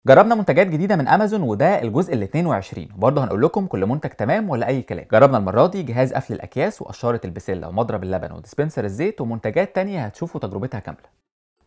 جربنا منتجات جديده من امازون وده الجزء ال 22، وبرضه هنقول لكم كل منتج تمام ولا اي كلام. جربنا المره دي جهاز قفل الاكياس وقشاره البسله ومضرب اللبن وديسبنسر الزيت ومنتجات تانية هتشوفوا تجربتها كامله.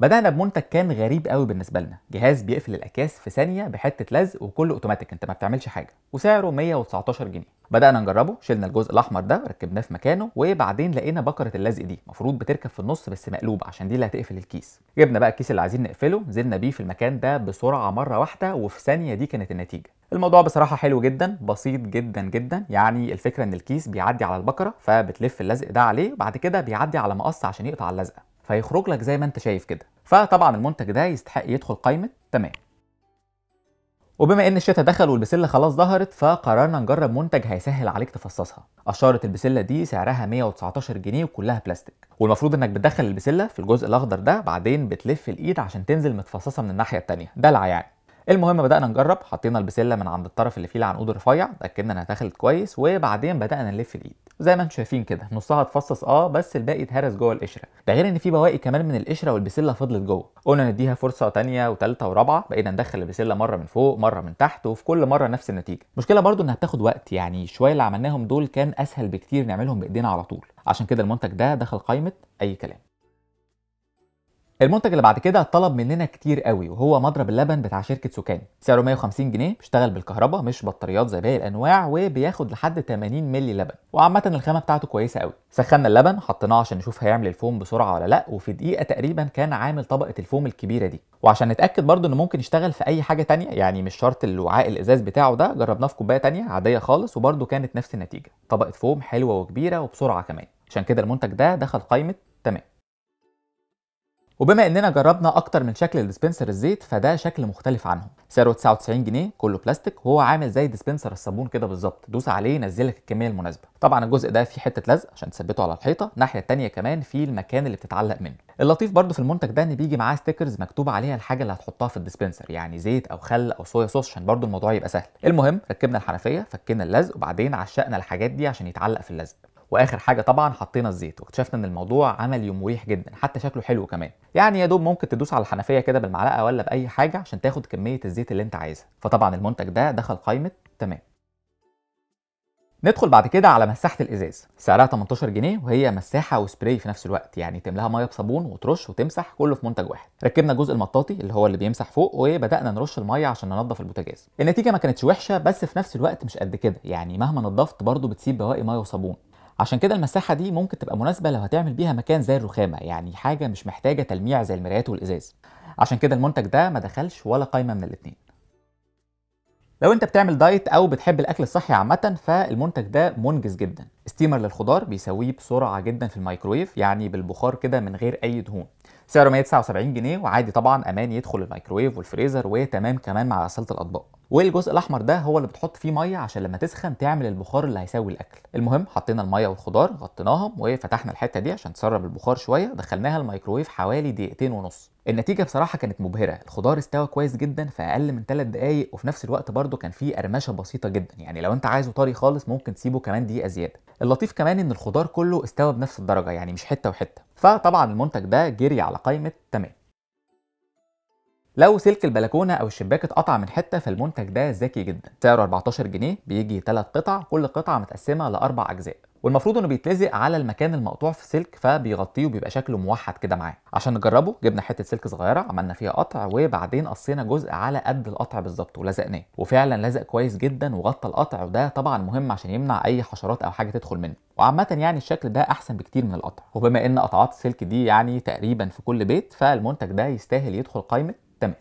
بدأنا بمنتج كان غريب قوي بالنسبة لنا، جهاز بيقفل الأكياس في ثانية بحتة لزق وكله أوتوماتيك، أنت ما بتعملش حاجة، وسعره 119 جنيه. بدأنا نجربه، شلنا الجزء الأحمر ده ركبناه في مكانه، وبعدين لقينا بكرة اللزق دي المفروض بتركب في النص بس مقلوبة عشان دي اللي هتقفل الكيس. جبنا بقى الكيس اللي عايزين نقفله، نزلنا بيه في المكان ده بسرعة مرة واحدة وفي ثانية دي كانت النتيجة. الموضوع بصراحة حلو جدا، بسيط جدا جدا، يعني الفكرة إن الكيس بيعدي على البكرة فبتلف اللزق ده عليه، وبعد كده بيعدي على مقص عشان يقطع اللزقة، فيخرج لك زي ما انت شايف كده. فطبعا المنتج ده يستحق يدخل قائمه تمام. وبما ان الشتاء دخل والبسله خلاص ظهرت، فقررنا نجرب منتج هيسهل عليك تفصصها. قشاره البسله دي سعرها 119 جنيه وكلها بلاستيك، والمفروض انك بتدخل البسله في الجزء الاخضر ده، بعدين بتلف الايد عشان تنزل متفصصه من الناحيه الثانيه، دلع يعني. المهم بدأنا نجرب، حطينا البسله من عند الطرف اللي فيه العنقود الرفيع، اتأكدنا انها دخلت كويس، وبعدين بدأنا نلف الايد زي ما انتم شايفين كده، نصها اتفصص بس الباقي اتهرس جوه القشره، ده غير ان في بواقي كمان من القشره والبسله فضلت جوه. قلنا نديها فرصه ثانيه وثالثه ورابعه، بقينا ندخل البسله مره من فوق مره من تحت، وفي كل مره نفس النتيجه. المشكله برضو انها بتاخد وقت، يعني شويه اللي عملناهم دول كان اسهل بكتير نعملهم بايدينا على طول، عشان كده المنتج ده دخل قائمه اي كلام. المنتج اللي بعد كده طلب مننا كتير قوي، وهو مضرب اللبن بتاع شركه سوكاني، سعره 150 جنيه، بيشتغل بالكهرباء مش بطاريات زي باقي الانواع، وبياخد لحد 80 مللي لبن، وعامه الخامه بتاعته كويسه قوي. سخنا اللبن، حطيناه عشان نشوف هيعمل الفوم بسرعه ولا لا، وفي دقيقه تقريبا كان عامل طبقه الفوم الكبيره دي. وعشان نتاكد برضو انه ممكن يشتغل في اي حاجه تانية، يعني مش شرط الوعاء الازاز بتاعه ده، جربناه في كوبايه تانية عاديه خالص وبرضو كانت نفس النتيجه، طبقه فوم حلوه وكبيره وبسرعه كمان، عشان كده المنتج ده دخل قائمه تمام. وبما اننا جربنا اكتر من شكل لديسبنسر الزيت، فده شكل مختلف عنهم، سعره 99 جنيه، كله بلاستيك، وهو عامل زي ديسبنسر الصابون كده بالظبط، دوس عليه ينزلك الكميه المناسبه. طبعا الجزء ده فيه حته لزق عشان تثبته على الحيطه، الناحيه الثانيه كمان في المكان اللي بتتعلق منه. اللطيف برده في المنتج ده ان بيجي معاه ستيكرز مكتوب عليها الحاجه اللي هتحطها في الديسبنسر، يعني زيت او خل او صويا صوص، عشان برده الموضوع يبقى سهل. المهم ركبنا الحنفيه، فكينا اللزق، وبعدين عشقنا الحاجات دي عشان يتعلق في اللزق، واخر حاجه طبعا حطينا الزيت، واكتشفنا ان الموضوع عملي ومريح جدا، حتى شكله حلو كمان، يعني يا دوب ممكن تدوس على الحنفيه كده بالمعلقه ولا باي حاجه عشان تاخد كميه الزيت اللي انت عايزها. فطبعا المنتج ده دخل قائمه تمام. ندخل بعد كده على مساحه الازاز، سعرها 18 جنيه، وهي مساحه وسبراي في نفس الوقت، يعني تملاها ميه بصابون وترش وتمسح كله في منتج واحد. ركبنا الجزء المطاطي اللي هو اللي بيمسح فوق، وبدانا نرش الميه عشان ننضف البوتاجاز. النتيجه ما كانتش وحشه، بس في نفس الوقت مش قد كده، يعني مهما نضفت برضه بتسيب بواقي ميه وصابون. عشان كده المساحه دي ممكن تبقى مناسبه لو هتعمل بيها مكان زي الرخامه، يعني حاجه مش محتاجه تلميع زي المرايات والازاز. عشان كده المنتج ده ما دخلش ولا قايمه من الاثنين. لو انت بتعمل دايت او بتحب الاكل الصحي عامه، فالمنتج ده منجز جدا. ستيمر للخضار بيسويه بسرعه جدا في الميكرويف، يعني بالبخار كده من غير اي دهون. سعره 179 جنيه، وعادي طبعا امان يدخل الميكرويف والفريزر، وتمام كمان مع غساله الاطباق. والجزء الاحمر ده هو اللي بتحط فيه ميه عشان لما تسخن تعمل البخار اللي هيسوي الاكل. المهم حطينا الميه والخضار، غطيناهم وفتحنا الحته دي عشان تسرب البخار شويه، دخلناها الميكرويف حوالي دقيقتين ونص. النتيجه بصراحه كانت مبهره، الخضار استوى كويس جدا في اقل من 3 دقائق، وفي نفس الوقت برده كان فيه قرمشه بسيطه جدا، يعني لو انت عايزه طري خالص ممكن تسيبه كمان دقيقه زياده. اللطيف كمان ان الخضار كله استوى بنفس الدرجه، يعني مش حته وحته. فطبعا المنتج ده جري على قائمه تمام. لو سلك البلكونه او الشباك اتقطع من حته، فالمنتج ده ذكي جدا، سعره 14 جنيه، بيجي 3 قطع، كل قطعه متقسمه لاربع اجزاء، والمفروض انه بيتلزق على المكان المقطوع في السلك، فبيغطيه وبيبقى شكله موحد كده معاه. عشان نجربه جبنا حته سلك صغيره عملنا فيها قطع، وبعدين قصينا جزء على قد القطع بالظبط ولزقناه، وفعلا لزق كويس جدا وغطى القطع، وده طبعا مهم عشان يمنع اي حشرات او حاجه تدخل منه. وعامه يعني الشكل ده احسن بكتير من القطع، وبما ان قطعات السلك دي يعني تقريبا في كل بيت، فالمنتج ده يستاهل يدخل قائمه تمام.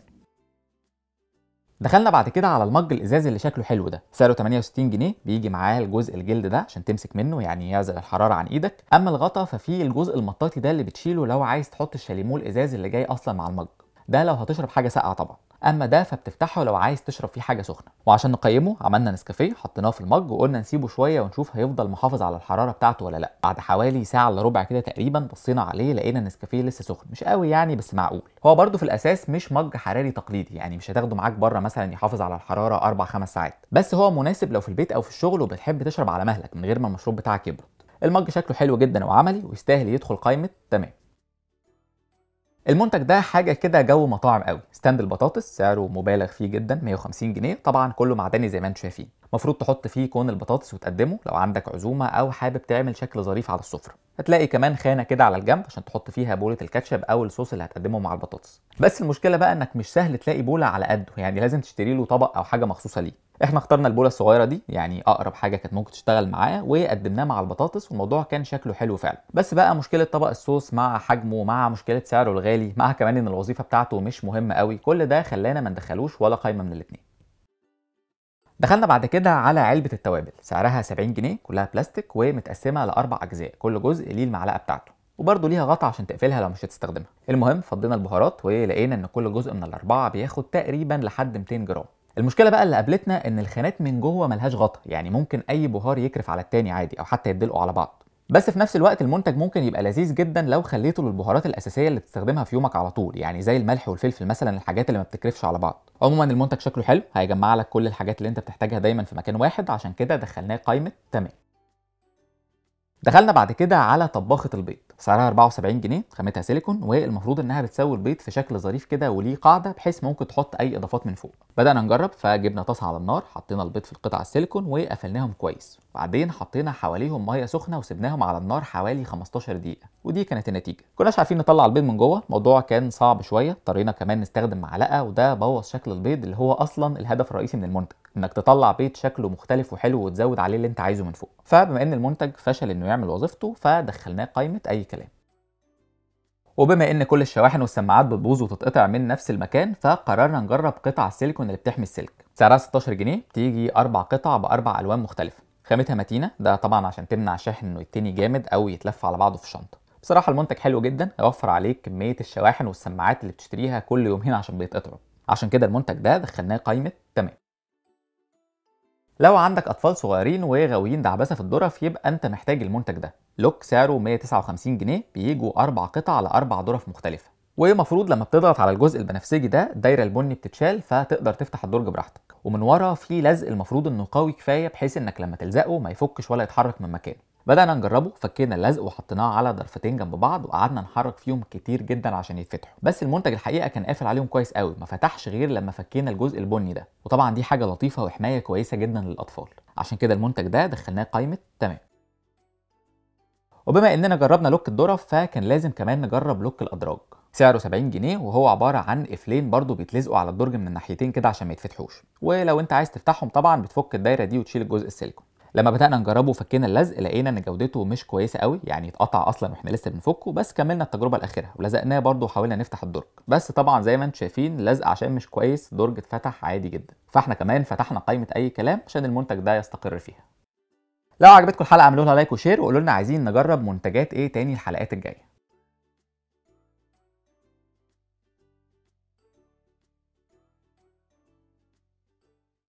دخلنا بعد كده على المج الازاز اللي شكله حلو ده، سعره 68 جنيه، بيجي معاه الجزء الجلد ده عشان تمسك منه، يعني يعزل الحراره عن ايدك. اما الغطا ففيه الجزء المطاطي ده اللي بتشيله لو عايز تحط الشاليمو الازاز اللي جاي اصلا مع المج ده، لو هتشرب حاجه ساقعه طبعا. اما ده فبتفتحه لو عايز تشرب فيه حاجه سخنه. وعشان نقيمه عملنا نسكافيه، حطيناه في المج وقلنا نسيبه شويه ونشوف هيفضل محافظ على الحراره بتاعته ولا لا. بعد حوالي ساعه الا ربع كده تقريبا بصينا عليه، لقينا النسكافيه لسه سخن، مش قوي يعني بس معقول. هو برده في الاساس مش مج حراري تقليدي، يعني مش هتاخده معاك بره مثلا يحافظ على الحراره 4 5 ساعات، بس هو مناسب لو في البيت او في الشغل وبتحب تشرب على مهلك من غير ما المشروب بتاعك يبرد. المج شكله حلو جدا وعملي، ويستاهل يدخل قائمه تمام. المنتج ده حاجه كده جو مطاعم قوي، ستاند البطاطس سعره مبالغ فيه جدا 150 جنيه، طبعا كله معدني زي ما انتم شايفين. المفروض تحط فيه كون البطاطس وتقدمه لو عندك عزومه او حابب تعمل شكل ظريف على السفره. هتلاقي كمان خانه كده على الجنب عشان تحط فيها بوله الكاتشب او الصوص اللي هتقدمه مع البطاطس. بس المشكله بقى انك مش سهل تلاقي بوله على قده، يعني لازم تشتري له طبق او حاجه مخصوصه ليه. احنا اخترنا البوله الصغيره دي، يعني اقرب حاجه كانت ممكن تشتغل معاه، وقدمناه مع البطاطس والموضوع كان شكله حلو فعلا. بس بقى مشكله طبق الصوص مع حجمه مع مشكله سعره الغالي مع كمان ان الوظيفه بتاعته مش مهمه قوي، كل ده خلانا ما ندخلوش ولا قايمه من الاثنين. دخلنا بعد كده على علبه التوابل، سعرها 70 جنيه، كلها بلاستيك ومتقسمه لاربع اجزاء، كل جزء ليه المعلقه بتاعته، وبرده ليها غطا عشان تقفلها لو مش هتستخدمها. المهم فضينا البهارات ولقينا ان كل جزء من الاربعه بياخد تقريبا لحد 200 جرام. المشكله بقى اللي قابلتنا ان الخانات من جوه ملهاش غطا، يعني ممكن اي بهار يكرف على التاني عادي او حتى يدلقوا على بعض. بس في نفس الوقت المنتج ممكن يبقى لذيذ جدا لو خليته للبهارات الاساسيه اللي بتستخدمها في يومك على طول، يعني زي الملح والفلفل مثلا، الحاجات اللي ما بتكرفش على بعض. عموما المنتج شكله حلو، هيجمع لك كل الحاجات اللي انت بتحتاجها دايما في مكان واحد، عشان كده دخلناه قائمه تمام. دخلنا بعد كده على طباخة البيض، سعرها 74 جنيه، خامتها سيليكون، والمفروض انها بتسوي البيض في شكل ظريف كده وليه قاعده بحيث ممكن تحط اي اضافات من فوق. بدأنا نجرب، فجبنا طاسه على النار، حطينا البيض في القطع السيليكون وقفلناهم كويس، بعدين حطينا حواليهم ميه سخنه وسبناهم على النار حوالي 15 دقيقه، ودي كانت النتيجه. كناش عارفين نطلع البيض من جوه، الموضوع كان صعب شويه، اضطرينا كمان نستخدم معلقه، وده بوظ شكل البيض اللي هو اصلا الهدف الرئيسي من المنتج، انك تطلع بيض شكله مختلف وحلو وتزود عليه اللي انت عايزه من فوق. فبما ان المنتج فشل انه يعمل وظيفته، فدخلناه قائمه اي كلام. وبما ان كل الشواحن والسماعات بتبوظ وتتقطع من نفس المكان، فقررنا نجرب قطع السيليكون اللي بتحمي السلك، سعرها 16 جنيه، بتيجي 4 قطع باربع الوان مختلفه، خامتها متينه، ده طبعا عشان تمنع الشاحن انه يتني جامد او يتلف على بعضه في الشنطه. بصراحه المنتج حلو جدا، هيوفر عليك كميه الشواحن والسماعات اللي بتشتريها كل يومين عشان بيتقطعوا، عشان كده المنتج ده دخلناه قائمه تمام. لو عندك اطفال صغيرين وغاويين دعبسه في الظرف، يبقى انت محتاج المنتج ده. لوك سعره 159 جنيه، بيجوا 4 قطع على 4 ظرف مختلفه، ومفروض لما بتضغط على الجزء البنفسجي ده الدايره البني بتتشال، فتقدر تفتح الدرج براحتك. ومن ورا في لزق المفروض انه قوي كفايه بحيث انك لما تلزقه ما يفكش ولا يتحرك من مكانه. بدأنا نجربه، فكينا اللزق وحطيناه على ضرفتين جنب بعض، وقعدنا نحرك فيهم كتير جدا عشان يتفتحوا، بس المنتج الحقيقه كان قافل عليهم كويس قوي، ما فتحش غير لما فكينا الجزء البني ده، وطبعا دي حاجه لطيفه وحمايه كويسه جدا للاطفال، عشان كده المنتج ده دخلناه قائمه تمام. وبما اننا جربنا لوك الظرف، فكان لازم كمان نجرب لوك الادراج، سعره 70 جنيه، وهو عباره عن قفلين برضو بيتلزقوا على الدرج من الناحيتين كده عشان ما يتفتحوش، ولو انت عايز تفتحهم طبعا بتفك الدايره دي وتشيل الجزء السيليكون. لما بدأنا نجربه وفكينا اللزق، لقينا ان جودته مش كويسه قوي، يعني اتقطع اصلا واحنا لسه بنفكه، بس كملنا التجربه الاخيره ولزقناه برضو وحاولنا نفتح الدرج، بس طبعا زي ما انتم شايفين اللزق عشان مش كويس الدرج اتفتح عادي جدا، فاحنا كمان فتحنا قائمه اي كلام عشان المنتج ده يستقر فيها. لو عجبتكم الحلقه اعملوا لها لايك وشير، وقولوا لنا عايزين نجرب منتجات ايه تاني الحلقات الجايه.